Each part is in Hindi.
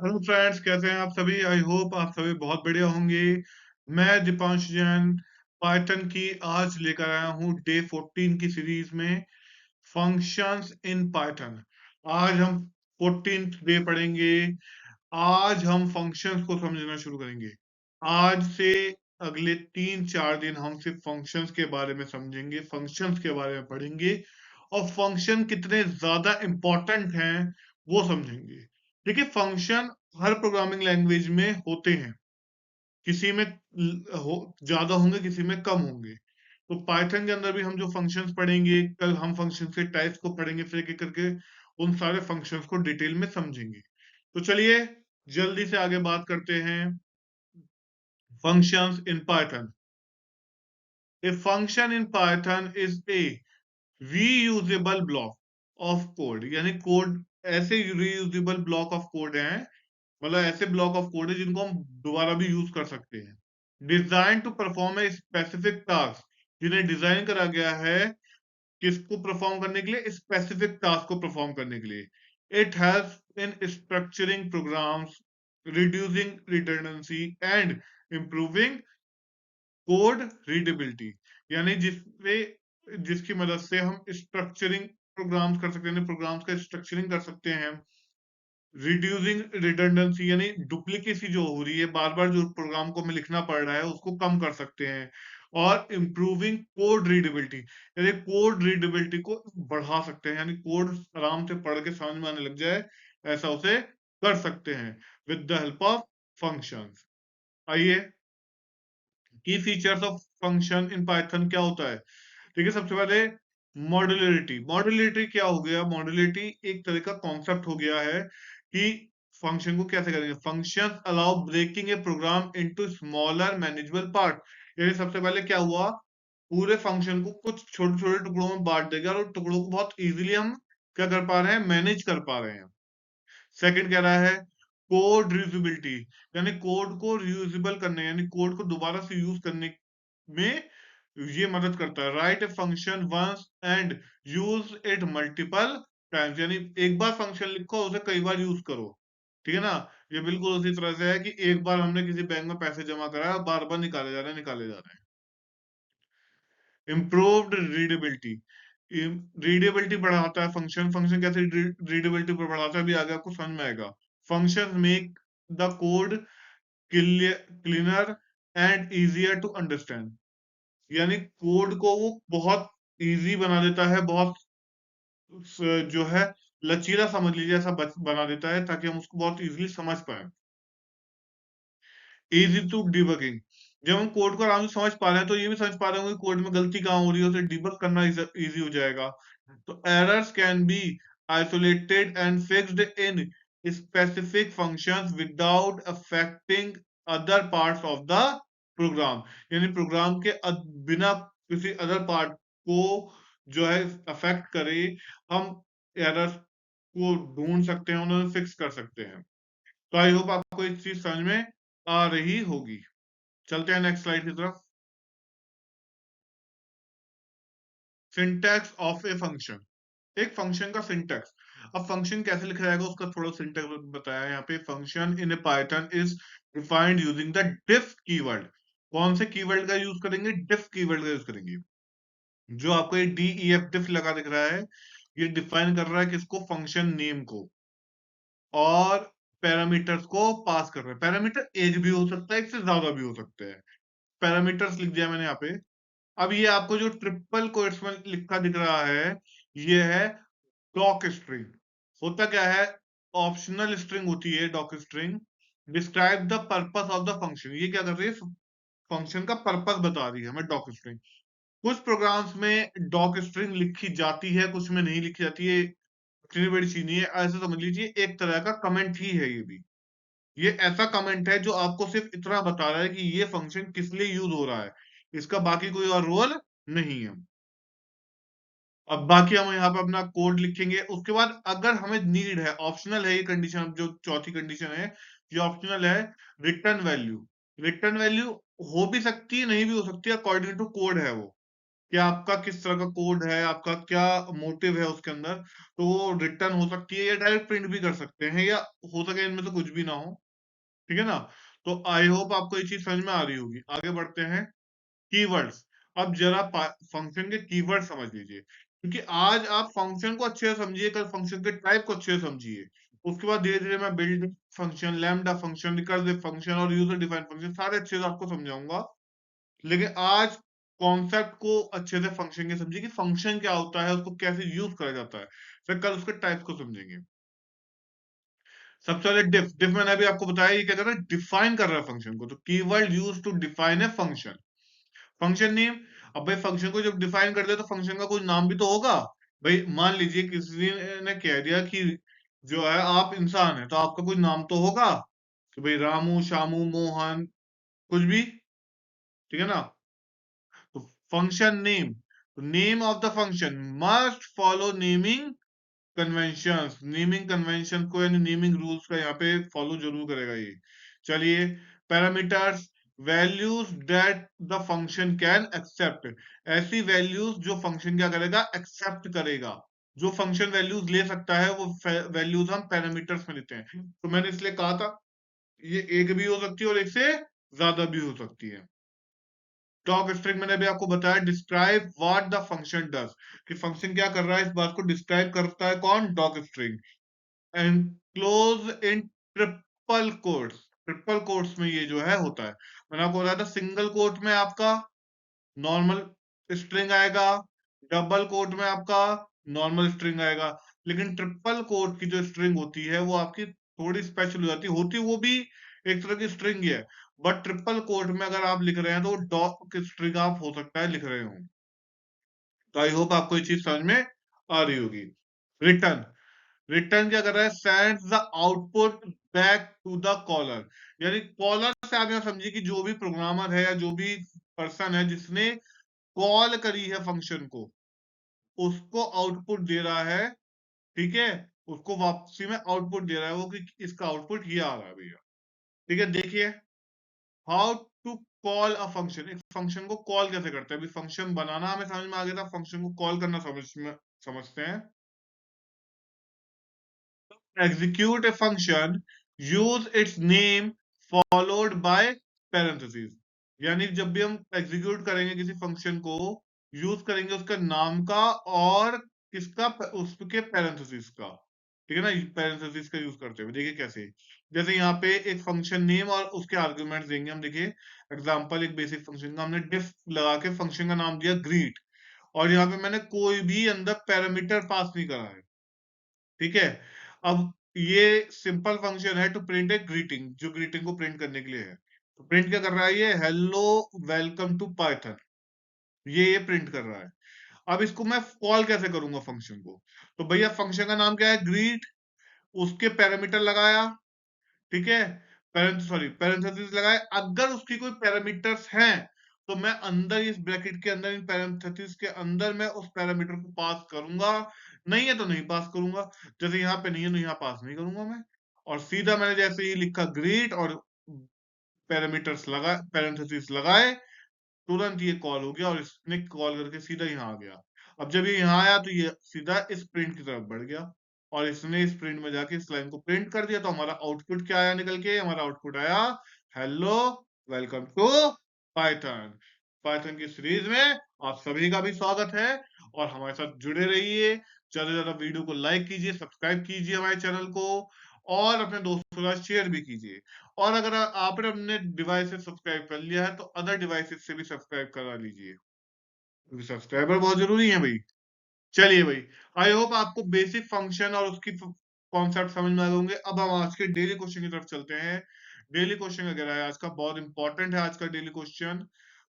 हेलो फ्रेंड्स, कैसे हैं आप सभी? आई होप आप सभी बहुत बढ़िया होंगे। मैं दीपांश जैन पाइथन की आज लेकर आया हूँ डे 14 की सीरीज में फंक्शंस इन पाइथन। आज हम 14th डे पढ़ेंगे। आज हम फंक्शंस को समझना शुरू करेंगे। आज से अगले 3-4 दिन हम सिर्फ फंक्शंस के बारे में समझेंगे, फंक्शंस के बारे में पढ़ेंगे और फंक्शन कितने ज्यादा इंपॉर्टेंट हैं वो समझेंगे। देखिए, फंक्शन हर प्रोग्रामिंग लैंग्वेज में होते हैं। किसी में ज्यादा होंगे, किसी में कम होंगे। तो पाइथन के अंदर भी हम जो फंक्शंस पढ़ेंगे, कल हम फंक्शन के टाइप्स को पढ़ेंगे, फिर एक एक करके उन सारे फंक्शंस को डिटेल में समझेंगे। तो चलिए जल्दी से आगे बात करते हैं। Functions in Python. A function in Python is a reusable block of code, यानी कोड ऐसे रीयूजेबल ब्लॉक ऑफ कोड हैं, मतलब ऐसे ब्लॉक ऑफ कोड है जिनको हम दोबारा भी यूज कर सकते हैं। Design to perform a specific task, जिन्हें डिजाइन करा गया है किसको परफॉर्म करने के लिए? स्पेसिफिक टास्क को परफॉर्म करने के लिए। It helps in structuring programs, reducing redundancy and improving code readability, यानी जिसकी मदद से हम स्ट्रक्चरिंग प्रोग्राम्स कर सकते हैं, प्रोग्राम्स का स्ट्रक्चरिंग कर सकते हैं। रिड्यूसिंग रिडंडेंसी, यानी डुप्लीकेसी जो हो रही है, बार बार जो प्रोग्राम को हमें लिखना पड़ रहा है उसको कम कर सकते हैं। और इम्प्रूविंग कोड रीडेबिलिटी, यानी कोड रीडेबिलिटी को बढ़ा सकते हैं, यानी कोड आराम से पढ़ के समझ में आने लग जाए, ऐसा उसे कर सकते हैं with the help of functions. आइए, की features of function in Python क्या होता है। देखिए, सबसे पहले मॉड्यूलरिटी। मॉड्यूलरिटी क्या हो गया? मॉड्यूलरिटी एक तरह का कॉन्सेप्ट हो गया है कि फंक्शन को कैसे करेंगे। Function allow breaking a program into smaller manageable part, यानी सबसे पहले क्या हुआ, पूरे फंक्शन को कुछ छोटे छोटे टुकड़ों में बांट देगा और टुकड़ों को बहुत इजीली हम क्या कर पा रहे हैं? मैनेज कर पा रहे हैं। सेकंड कह रहा है कोड रियूजेबिलिटी, यानी कोड को रियूजेबल करने, यानी कोड को दोबारा से यूज करने में ये मदद करता है। Write a function once and use it multiple times, यानी एक बार फंक्शन लिखो, उसे कई बार यूज करो। ठीक है ना? ये बिल्कुल उसी तरह से है कि एक बार हमने किसी बैंक में पैसे जमा कराया, बार बार निकाले जा रहे हैं, निकाले जा रहे हैं। इम्प्रूव्ड रीडेबिलिटी, रीडेबिलिटी बढ़ाता है फंक्शन। फंक्शन कैसे रीडेबिलिटी पर बढ़ाता है, अभी आगे आपको समझ में आएगा। Function make the code cleaner and easier to understand, यानी कोड को वो बहुत इजी बना देता है, बहुत जो है लचीला समझ लीजिए, ऐसा बना देता है ताकि हम उसको बहुत इजीली समझ पाए। इजी टू डिबगिंग, जब हम कोड को आराम से समझ पा रहे हैं तो ये भी समझ पा रहे होंगे कोड में गलती कहाँ हो रही है, उसे डिबग करना इजी हो जाएगा। तो errors can be isolated and fixed in specific functions without affecting other parts of the program, यानी प्रोग्राम के बिना किसी अदर पार्ट को जो है अफेक्ट करे, हम एरर्स को ढूंढ सकते हैं, उन्हें फिक्स कर सकते हैं। तो आई होप आपको एक चीज समझ में आ रही होगी। चलते हैं नेक्स्ट स्लाइड की तरफ। सिंटैक्स ऑफ ए फंक्शन, एक फंक्शन का सिंटैक्स। अब फंक्शन कैसे लिखा जाएगा उसका थोड़ा सिंटैक्स बताया यहाँ पे। Function in A Python is defined using the diff keyword. कौन से कीवर्ड का यूज करेंगे? डिफ कीवर्ड का यूज करेंगे। जो आपको ये DEF डिफ लगा दिख रहा है, ये डिफाइन कर रहा है किसको? फंक्शन नेम को। और पैरामीटर्स को पास कर रहा है। पैरामीटर एक भी हो सकता है, एक से ज्यादा भी हो सकते हैं। पैरामीटर्स लिख दिया मैंने यहाँ पे। अब ये आपको जो ट्रिपल कोट्स में लिखा दिख रहा है, ये है डॉक स्ट्रिंग। होता क्या है? ऑप्शनल स्ट्रिंग होती है doc string. Describe the purpose of the function, ये क्या कर रही है? फंक्शन का पर्पस बता रही है हमें डॉक स्ट्रिंग। कुछ प्रोग्राम्स में डॉक स्ट्रिंग लिखी जाती है, कुछ में नहीं लिखी जाती है। इतनी बड़ी चीज नहीं है, ऐसे समझ लीजिए एक तरह का कमेंट ही है ये भी। ये ऐसा कमेंट है जो आपको सिर्फ इतना बता रहा है कि ये फंक्शन किस लिए यूज हो रहा है, इसका बाकी कोई और रोल नहीं है। अब बाकी हम यहाँ पे अपना कोड लिखेंगे। उसके बाद अगर हमें नीड है, ऑप्शनल है ये कंडीशन, जो चौथी कंडीशन है ये ऑप्शनल है, रिटर्न वैल्यू। रिटर्न वैल्यू हो भी सकती है, नहीं भी हो सकती है, अकॉर्डिंग टू कोड है वो। कि आपका किस तरह का कोड है, आपका क्या मोटिव है उसके अंदर, तो वो रिटर्न हो सकती है या डायरेक्ट प्रिंट भी कर सकते हैं, या हो सके इनमें से कुछ भी ना हो। ठीक है ना? तो आई होप आपको ये चीज समझ में आ रही होगी। आगे बढ़ते हैं। कीवर्ड्स। अब जरा फंक्शन के कीवर्ड समझ लीजिए, क्योंकि आज आप फंक्शन को अच्छे से समझिए, कल फंक्शन के टाइप को अच्छे से समझिए। उसके बाद धीरे धीरे मैं build function, lambda function, recursive function और यूजर डिफाइंड फंक्शन सारे अच्छे से आपको समझाऊंगा। लेकिन आज कॉन्सेप्ट को अच्छे से फंक्शन के समझिए कि फंक्शन क्या होता है, उसको कैसे यूज करा जाता है। फिर कल उसके टाइप को समझेंगे। सबसे पहले डिफ डिफ मैंने अभी आपको बताया, ये क्या कर रहा है, डिफाइन कर रहा है फंक्शन को। तो keyword use to define a function. Function name. अब भाई फंक्शन को जब डिफाइन कर दिया तो फंक्शन का कोई नाम भी तो होगा। भाई मान लीजिए किसी ने कह दिया कि जो है आप इंसान है, तो आपका कोई नाम तो होगा कि भाई रामू, श्यामू, मोहन, कुछ भी। ठीक है ना? तो function name, name of the function must follow naming conventions. Naming convention को यानी नेमिंग रूल्स का यहाँ पे फॉलो जरूर करेगा ये। चलिए। Parameters, values that the function can accept. ऐसी वैल्यूज जो फंक्शन क्या करेगा, एक्सेप्ट करेगा। जो फंक्शन वैल्यूज ले सकता है वो वैल्यूज हम पैरामीटर्स में लेते हैं। तो मैंने इसलिए कहा था ये एक भी हो सकती है और एक से ज्यादा भी हो सकती है। डॉक स्ट्रिंग मैंने अभी आपको बताया, describe what the function does, कि फंक्शन क्या कर रहा है इस बात को डिस्क्राइब करता है कौन, doc string. Enclose in triple quotes. Triple quotes में ये जो है होता है। मैंने आपको बताया था सिंगल कोट में आपका नॉर्मल स्ट्रिंग आएगा, डबल कोट में आपका नॉर्मल स्ट्रिंग आएगा। लेकिन ट्रिपल कोट की जो स्ट्रिंग होती है वो आपकी थोड़ी स्पेशल हो जाती है, वो भी एक तरह की स्ट्रिंग ही है। बट ट्रिपल कोट में अगर आप लिख रहे हैं तो डॉक स्ट्रिंग आप हो सकता है लिख रहे हो। तो आई होप आपको ये चीज समझ में आ रही होगी। रिटर्न। रिटर्न क्या कर रहा है, sends the output back to the caller. यानी कॉलर से आप यहां समझिए कि जो भी प्रोग्रामर है या जो भी पर्सन है जिसने कॉल करी है फंक्शन को, उसको आउटपुट दे रहा है। ठीक है? उसको वापसी में आउटपुट दे रहा है वो, कि इसका आउटपुट ये आ रहा है भैया। ठीक है, देखिए। How to call a function. एक फंक्शन को कॉल कैसे करते हैं, अभी फंक्शन बनाना हमें समझ में आ गया था, फंक्शन को कॉल करना समझते हैं। Execute a function, use its name followed by parentheses। यानी जब भी हम एग्जीक्यूट करेंगे किसी फंक्शन को, यूज करेंगे उसका नाम का और किसका, उसके पैरेंथेसिस का। ठीक है ना? पैरेंथेसिस का यूज करते हुए देखिए कैसे। जैसे यहाँ पे एक फंक्शन नेम और उसके आर्गुमेंट्स देंगे हम। देखिए एग्जांपल, एक बेसिक फंक्शन का हमने डिफ लगा के फंक्शन का नाम दिया ग्रीट, और यहाँ पे मैंने कोई भी अंदर पैरामीटर पास नहीं करा है। ठीक है? अब ये सिंपल फंक्शन है टू प्रिंट ए ग्रीटिंग, जो ग्रीटिंग को प्रिंट करने के लिए है। तो प्रिंट क्या कर रहा है, ये हेलो वेलकम टू पाइथन, ये प्रिंट कर रहा है। अब इसको मैं कॉल कैसे करूंगा फंक्शन को, तो भैया फंक्शन का नाम क्या है, ग्रीट। उसके पैरामीटर लगाया। ठीक है? पैरेंथेसिस लगाए। अगर उसकी कोई पैरामीटर्स हैं तो मैं अंदर इस ब्रैकेट के अंदर, इन पैरेंथेसिस के अंदर मैं उस पैरामीटर को पास करूंगा। नहीं है तो नहीं पास करूंगा। जैसे यहाँ पे नहीं है तो यहाँ पास नहीं करूंगा मैं। और सीधा मैंने जैसे ही लिखा ग्रीट और पैरामीटर्स लगा, पैरेंथेसिस लगाए, तुरंत ये कॉल हो गया और इसने कॉल करके सीधा यहाँ आ गया। अब जब ये यहाँ आया तो ये सीधा इस प्रिंट की तरफ बढ़ गया, और इसने इस प्रिंट में जाके इस लाइन को प्रिंट कर दिया। तो हमारा आउटपुट क्या आया निकल के, हमारा आउटपुट आया hello welcome to Python. Python की सीरीज में आप सभी का भी स्वागत है, और हमारे साथ जुड़े रहिए। ज्यादा से ज्यादा वीडियो को लाइक कीजिए, सब्सक्राइब कीजिए हमारे चैनल को, और अपने दोस्तों के साथ शेयर भी कीजिए। और अगर आपने अपने डिवाइस से सब्सक्राइब कर लिया है तो अदर डिवाइसेस से भी सब्सक्राइब करा लीजिए, क्योंकि सब्सक्राइबर बहुत जरूरी है भाई। चलिए भाई, आई होप आपको बेसिक फंक्शन और उसकी कॉन्सेप्ट समझ में आ गए होंगे। अब हम आज के डेली क्वेश्चन की तरफ चलते हैं। डेली क्वेश्चन वगैरह है आज का, बहुत इंपॉर्टेंट है आज का डेली क्वेश्चन।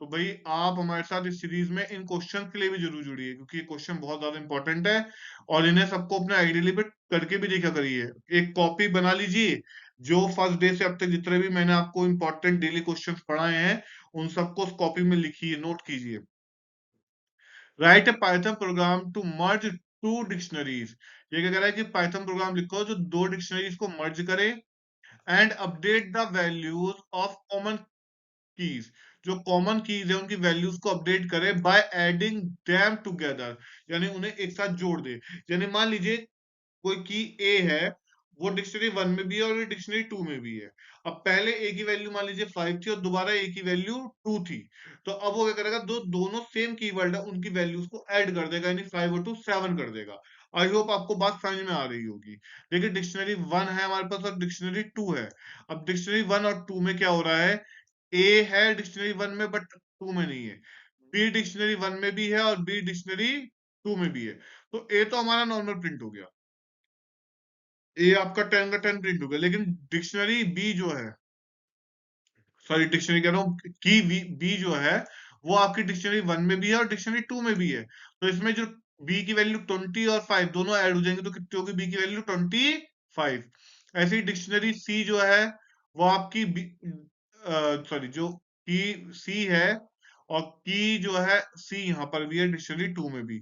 तो भाई आप हमारे साथ इस सीरीज में इन क्वेश्चन के लिए भी जरूर जुड़िए, क्योंकि ये क्वेश्चन बहुत ज्यादा इंपॉर्टेंट है। और इन्हें सबको अपने आइडियली पे करके भी देखा करिए। एक कॉपी बना लीजिए, जो फर्स्ट डे से अब तक जितने भी मैंने आपको इंपॉर्टेंट डेली क्वेश्चंस पढ़ाए हैं उन सबको उस कॉपी में लिखिए, नोट कीजिए। Write a Python program to merge two dictionaries. ये क्या कह रहा है कि पाइथन प्रोग्राम लिखो जो दो डिक्शनरीज को मर्ज करे, and update the values of common keys. जो कॉमन कीज है उनकी वैल्यूज को अपडेट करे बाय एडिंग देम टुगेदर, यानी उन्हें एक साथ जोड़ दे। यानी मान लीजिए कोई की ए है, वो डिक्शनरी वन में भी है और डिक्शनरी टू में भी है। अब पहले ए की वैल्यू मान लीजिए 5 थी और दोबारा ए की वैल्यू 2 थी, तो अब वो क्या करेगा, दोनों सेम कीवर्ड है उनकी वैल्यूज को ऐड कर देगा, यानी 5 और 2 7 कर देगा। आई होप आपको बात समझ में आ रही होगी। देखिए डिक्शनरी वन है हमारे पास और डिक्शनरी टू है। अब डिक्शनरी वन और टू में क्या हो रहा है, ए है डिक्शनरी वन में बट टू में नहीं है, बी डिक्शनरी वन में भी है और बी डिक्शनरी टू में भी है। तो ए तो हमारा नॉर्मल प्रिंट हो गया, ये आपका 10 का 10 प्रिंट हो गया, लेकिन डिक्शनरी बी जो है, सॉरी डिक्शनरी कह रहा हूँ, की बी जो है वो आपकी डिक्शनरी वन में भी है और डिक्शनरी टू में भी है। तो इसमें जो बी की वैल्यू 20 और 5 दोनों ऐड हो जाएंगे तो कितनी होगी, बी की वैल्यू 25। ऐसे ही डिक्शनरी सी जो है वो आपकी सॉरी जो की सी है और की जो है सी यहाँ पर भी है डिक्शनरी टू में भी,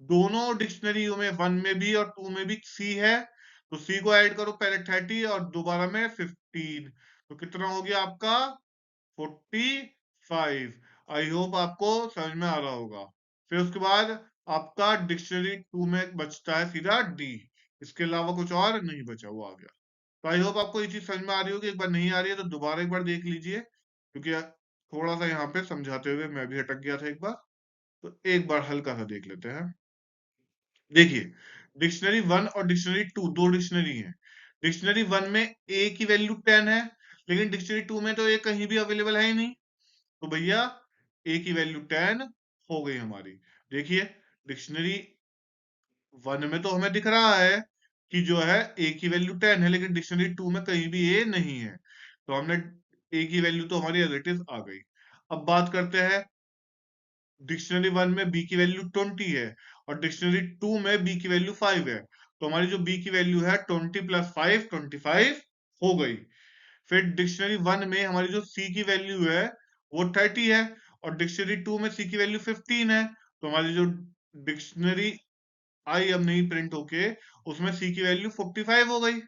दोनों डिक्शनरियों में वन में भी और टू में भी सी है। तो सी को ऐड करो पहले 30 और दोबारा में 15, तो कितना हो गया आपका 45। आई होप आपको समझ में आ रहा होगा। फिर उसके बाद आपका डिक्शनरी टू में बचता है सीधा डी, इसके अलावा कुछ और नहीं बचा, वो आ गया। तो आई होप आपको ये चीज समझ में आ रही होगी। एक बार नहीं आ रही है तो दोबारा एक बार देख लीजिए, क्योंकि थोड़ा सा यहाँ पे समझाते हुए मैं भी अटक गया था एक बार। तो एक बार हल्का सा देख लेते हैं। देखिए डिक्शनरी वन और डिक्शनरी टू दो डिक्शनरी है। डिक्शनरी वन में ए की वैल्यू 10 है, लेकिन डिक्शनरी टू में तो ए कहीं भी अवेलेबल है ही नहीं, तो भैया ए की वैल्यू 10 हो गई हमारी। देखिए डिक्शनरी वन में तो हमें दिख रहा है कि जो है ए की वैल्यू 10 है, लेकिन डिक्शनरी टू में कहीं भी ए नहीं है, तो हमने ए की वैल्यू तो हमारी एज इट इज आ गई। अब बात करते हैं डिक्शनरी वन में बी की वैल्यू 20 है और डिक्शनरी टू में बी की वैल्यू 5 है, तो हमारी जो बी की वैल्यू है 20 प्लस 5 25 हो गई। फिर डिक्शनरी वन में हमारी जो सी की वैल्यू है वो 30 है और डिक्शनरी टू में सी की वैल्यू 15 है, तो हमारी जो डिक्शनरी आई अब नहीं प्रिंट होके उसमें सी की वैल्यू 45 हो गई।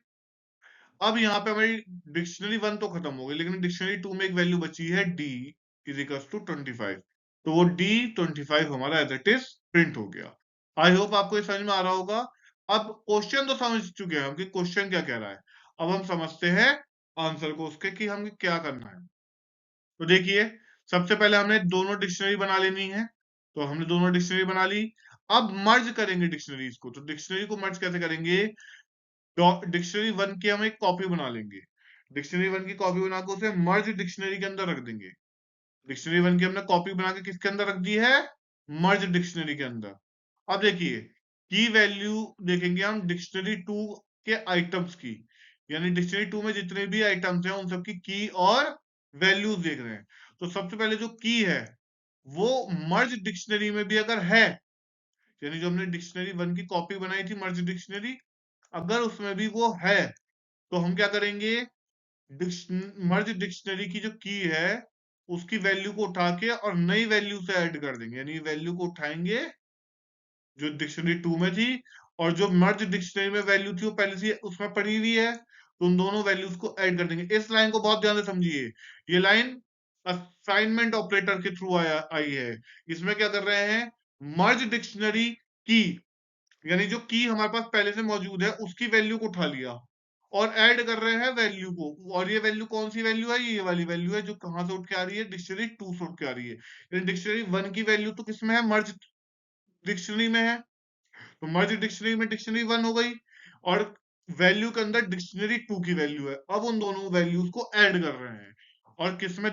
अब यहाँ पे हमारी डिक्शनरी वन तो खत्म हो गई, लेकिन डिक्शनरी टू में एक वैल्यू बची है डी इज इक्वल टू 25, तो वो डी 25 हमारा एज इट इज प्रिंट हो गया। आई होप आपको ये समझ में आ रहा होगा। अब क्वेश्चन तो समझ चुके हैं हम कि क्वेश्चन क्या कह रहा है, अब हम समझते हैं आंसर को उसके कि हमें क्या करना है। तो देखिए सबसे पहले हमने दोनों डिक्शनरी बना लेनी है, तो हमने दोनों डिक्शनरी बना ली। अब मर्ज करेंगे डिक्शनरीज को, तो डिक्शनरी को मर्ज कैसे करेंगे, डिक्शनरी वन की हम एक कॉपी बना लेंगे, डिक्शनरी वन की कॉपी बना के उसे मर्ज डिक्शनरी के अंदर रख देंगे। डिक्शनरी वन की हमने कॉपी बना के किसके अंदर रख दी है, मर्ज डिक्शनरी के अंदर। अब देखिए की वैल्यू देखेंगे हम डिक्शनरी टू के आइटम्स की, यानी डिक्शनरी टू में जितने भी आइटम्स हैं उन सबकी की और वैल्यूज देख रहे हैं। तो सबसे पहले जो की है वो मर्ज डिक्शनरी में भी अगर है, यानी जो हमने डिक्शनरी वन की कॉपी बनाई थी मर्ज डिक्शनरी, अगर उसमें भी वो है तो हम क्या करेंगे, मर्ज डिक्शनरी की जो की है उसकी वैल्यू को उठा के और नई वैल्यू से ऐड कर देंगे, यानी वैल्यू को उठाएंगे जो डिक्शनरी टू में थी और जो मर्ज डिक्शनरी में वैल्यू थी वो पहले से उसमें पड़ी हुई है, तो उन दोनों वैल्यूज को ऐड कर देंगे। इस लाइन को बहुत ध्यान से समझिए, ये लाइन असाइनमेंट ऑपरेटर के थ्रू आई है। इसमें क्या कर रहे हैं, मर्ज डिक्शनरी की, यानी जो की हमारे पास पहले से मौजूद है उसकी वैल्यू को उठा लिया और ऐड कर रहे हैं वैल्यू को, और ये वैल्यू कौन सी वैल्यू है, ये वाली वैल्यू है जो कहां से उठ के आ रही है, डिक्शनरी टू से उठ के आ रही है। यानी डिक्शनरी वन की वैल्यू तो किसमें है, मर्ज डिक्शनरी में है, तो मर्ज डिक्शनरी में डिक्शनरी वन हो गई और वैल्यू के अंदर डिक्शनरी टू की वैल्यू है। अब उन दोनों वैल्यूज को ऐड कर रहे हैं और किसमें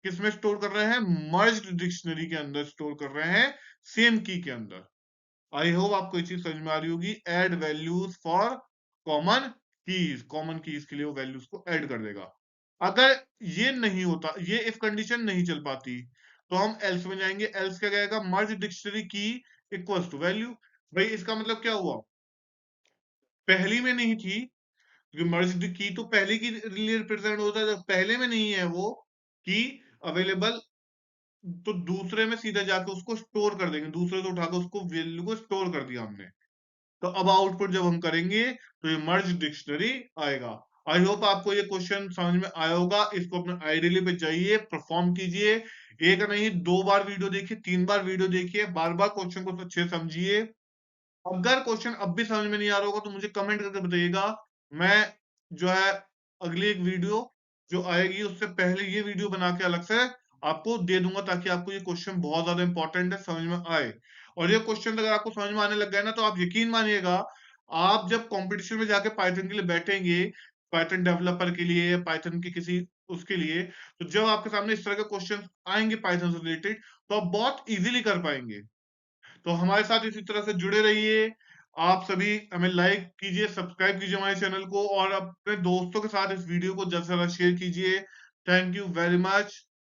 किसमें स्टोर कर रहे हैं, मर्ज डिक्शनरी के अंदर स्टोर कर रहे हैं, सेम की के अंदर। आई होप आपको ये चीज समझ में आ रही होगी, add values for common keys के लिए वो वैल्यूज को ऐड कर देगा। अगर ये नहीं होता, ये इफ कंडीशन नहीं चल पाती, तो हम एल्स में जाएंगे। एल्स क्या कहेगा, मर्ज डिक्शनरी की इक्वल्स टू वैल्यू। भाई इसका मतलब क्या हुआ, पहली में नहीं थी, क्योंकि मर्ज की तो पहले की लिए रिप्रेजेंट होता है, जब पहले में नहीं है वो की अवेलेबल, तो दूसरे में सीधा जाके उसको स्टोर कर देंगे, दूसरे से उठाकर उसको वैल्यू को स्टोर कर दिया हमने। तो अब आउटपुट जब हम करेंगे तो ये मर्ज डिक्शनरी आएगा। आई होप आपको ये क्वेश्चन समझ में आया होगा। इसको अपने आइडियली पे जाइए, परफॉर्म कीजिए। एक नहीं 2 बार वीडियो देखिए, 3 बार वीडियो देखिए, बार-बार क्वेश्चन को अच्छे से समझिए। अगर क्वेश्चन अब भी समझ में नहीं आ रहा होगा तो मुझे कमेंट करके बताइएगा। मैं जो है अगली एक वीडियो जो आएगी उससे पहले ये वीडियो बना के अलग से आपको दे दूंगा, ताकि आपको ये क्वेश्चन बहुत ज्यादा इंपॉर्टेंट है, समझ में आए। और ये क्वेश्चन अगर आपको समझ में आने लग गए ना, तो आप यकीन मानिएगा, आप जब कंपटीशन में जाके पाइथन के लिए बैठेंगे, पाइथन डेवलपर के लिए या पाइथन की किसी उसके लिए, तो जब आपके सामने इस तरह के क्वेश्चन आएंगे पाइथन से रिलेटेड, तो आप बहुत इजीली कर पाएंगे। तो हमारे साथ इसी तरह से जुड़े रहिए। आप सभी हमें लाइक कीजिए, सब्सक्राइब कीजिए हमारे चैनल को, और अपने दोस्तों के साथ इस वीडियो को ज्यादा से ज्यादा शेयर कीजिए। Thank you very much.